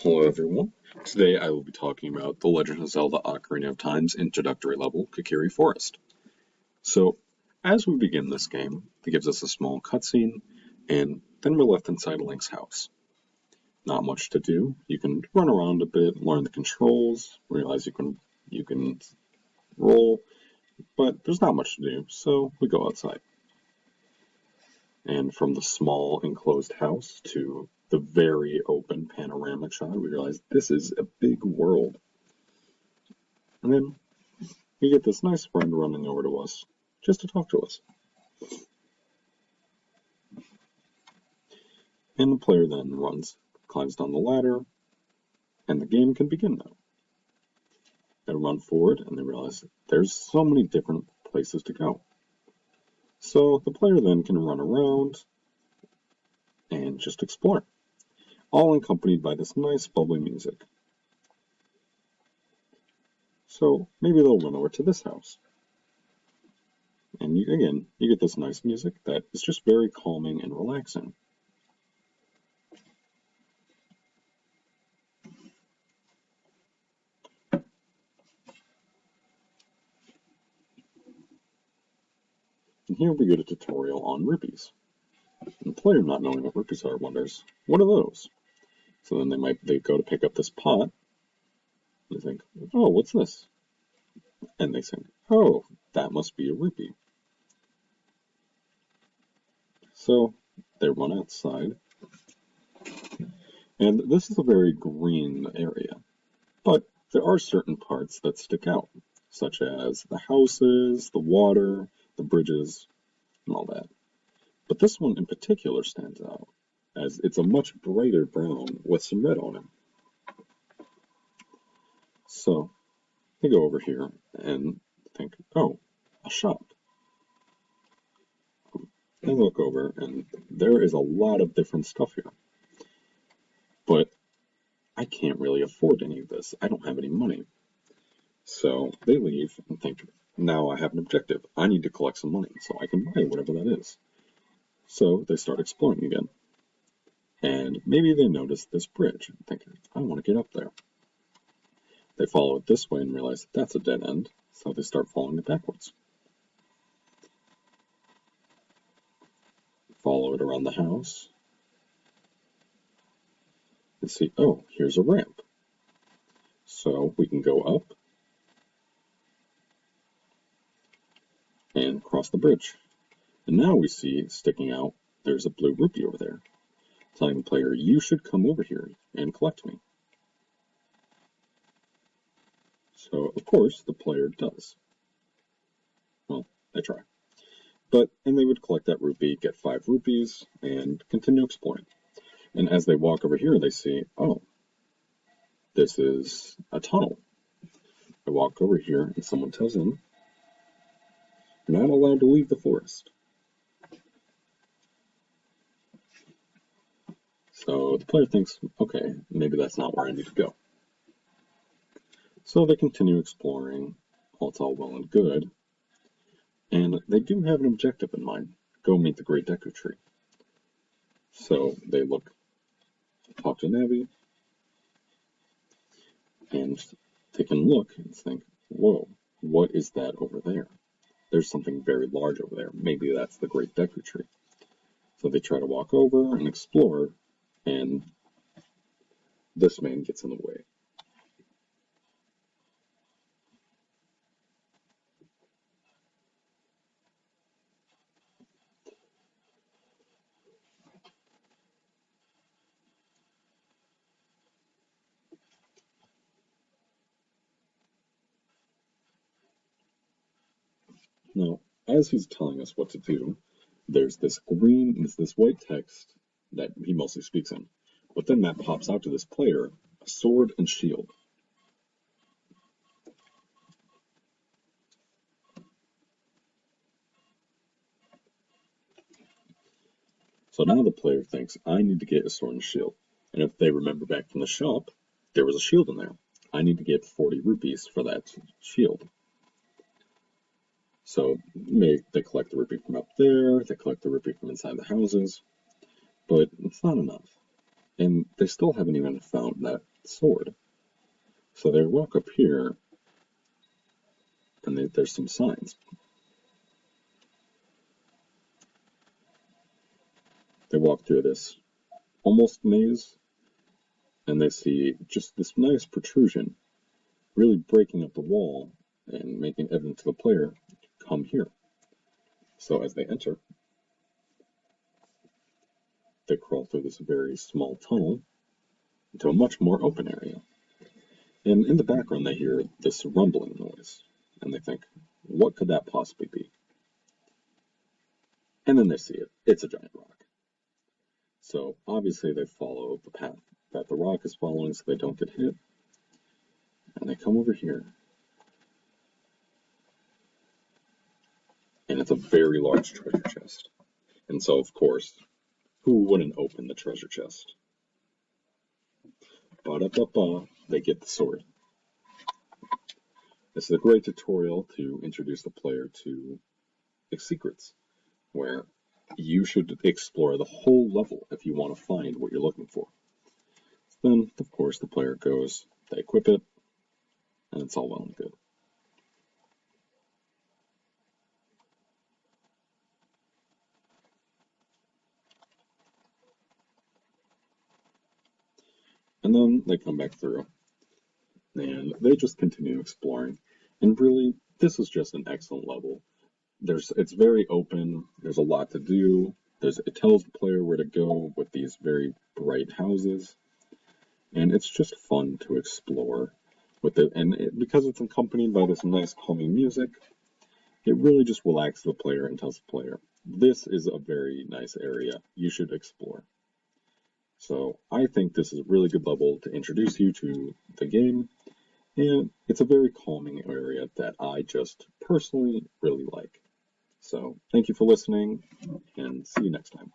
Hello everyone. Today I will be talking about The Legend of Zelda Ocarina of Time's introductory level, Kokiri Forest. So, as we begin this game, it gives us a small cutscene, and then we're left inside Link's house. Not much to do. You can run around a bit, learn the controls, realize you can roll, but there's not much to do, so we go outside. And from the small enclosed house to the very open panoramic shot, we realize this is a big world. And then we get this nice friend running over to us just to talk to us. And the player then climbs down the ladder, and the game can begin now. They run forward and they realize there's so many different places to go. So the player then can run around and just explore, all accompanied by this nice bubbly music. So maybe they'll run over to this house. And you get this nice music that is just very calming and relaxing. And here we get a tutorial on rupees. And the player, not knowing what rupees are, wonders, what are those? So then they go to pick up this pot. They think, oh, what's this? And they think, oh, that must be a rupee. So they run outside. And this is a very green area. But there are certain parts that stick out, such as the houses, the water, the bridges, and all that. But this one in particular stands out, as it's a much brighter brown with some red on it. So they go over here and think, oh, a shop. They look over and there is a lot of different stuff here. But I can't really afford any of this. I don't have any money. So they leave and think, now I have an objective. I need to collect some money so I can buy whatever that is. So they start exploring again. And maybe they notice this bridge and think, I want to get up there. They follow it this way and realize that's a dead end, so they start following it backwards. Follow it around the house. And see, oh, here's a ramp. So we can go up and cross the bridge. And now we see sticking out, there's a blue rupee over there, telling the player, you should come over here and collect me. So, of course, the player does. Well, they try. And they would collect that rupee, get 5 rupees, and continue exploring. And as they walk over here, they see, oh, this is a tunnel. They walk over here, and someone tells them, you're not allowed to leave the forest. So the player thinks, okay, maybe that's not where I need to go. So they continue exploring, it's all well and good, and they do have an objective in mind, go meet the Great Deku Tree. So they talk to Navi, and they can look and think, whoa, what is that over there? There's something very large over there, maybe that's the Great Deku Tree. So they try to walk over and explore, and this man gets in the way. Now, as he's telling us what to do, there's this white text that he mostly speaks in. But then that pops out to this player, a sword and shield. So now the player thinks, I need to get a sword and shield. And if they remember back from the shop, there was a shield in there. I need to get 40 rupees for that shield. So they collect the rupee from up there, they collect the rupee from inside the houses, but it's not enough. And they still haven't even found that sword. So they walk up here, and there's some signs. They walk through this almost maze, and they see just this nice protrusion, really breaking up the wall and making it evident to the player, come here. So as they enter, they crawl through this very small tunnel into a much more open area. And in the background, they hear this rumbling noise, and they think, what could that possibly be? And then they see it. It's a giant rock. So obviously they follow the path that the rock is following so they don't get hit. And they come over here. And it's a very large treasure chest. And so, of course, who wouldn't open the treasure chest? Ba-da-ba-ba, they get the sword. This is a great tutorial to introduce the player to secrets, where you should explore the whole level if you want to find what you're looking for. Then, of course, the player goes, they equip it, and it's all well and good. And then they come back through, and they just continue exploring. And really, this is just an excellent level. It's very open, there's a lot to do, it tells the player where to go with these very bright houses, and it's just fun to explore with it. And because it's accompanied by this nice calming music, it really just relaxes the player and tells the player, this is a very nice area, you should explore. So I think this is a really good level to introduce you to the game, and it's a very calming area that I just personally really like. So thank you for listening, and see you next time.